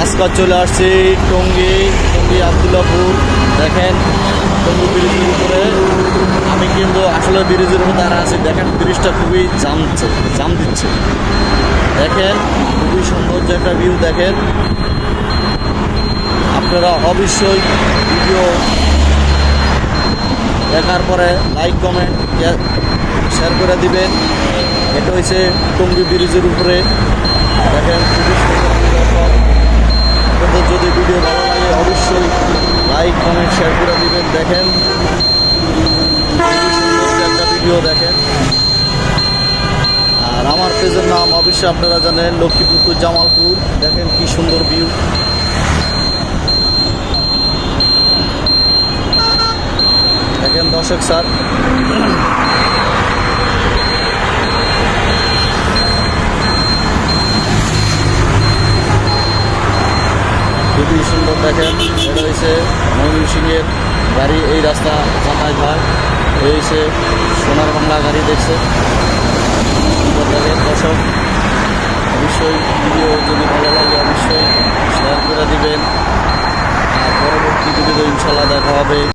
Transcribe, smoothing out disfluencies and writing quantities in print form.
আজকাল চলে আসছি টঙ্গী আবদুল্লাপুর। দেখেন টঙ্গী ব্রিজের উপরে, আমি কিন্তু আসলে ব্রিজের উপরে দাঁড়া আছি। দেখেন ব্রিজটা খুবই জাম দিচ্ছে। দেখেন খুবই সৌন্দর্য একটা ভিউ। দেখেন আপনারা অবশ্যই ভিডিও দেখার পরে লাইক কমেন্ট শেয়ার করে দিবেন। এটা হচ্ছে টঙ্গী ব্রিজের উপরে। দেখেন খুবই সুন্দর। আপনাদের যদি ভিডিও ভালো লাগে অবশ্যই লাইক কমেন্ট শেয়ার করে দিবেন। দেখেন খুবই সুন্দর একটা ভিডিও। দেখেন আর আমার পেজের নাম অবশ্যই আপনারা জানেন লক্ষ্মীপুর টু জামালপুর। দেখেন কি সুন্দর ভিউ। দেখেন দর্শক স্যার, খুবই সুন্দর। দেখেন এটা হয়েছে ময়মনসিংহের গাড়ি, এই রাস্তা যাতায়াত হয়। এই হয়েছে সোনার বাংলা গাড়ি। দেখছে সুন্দর। দেখেন দর্শক অবশ্যই ভিডিও যদি ভালো লাগে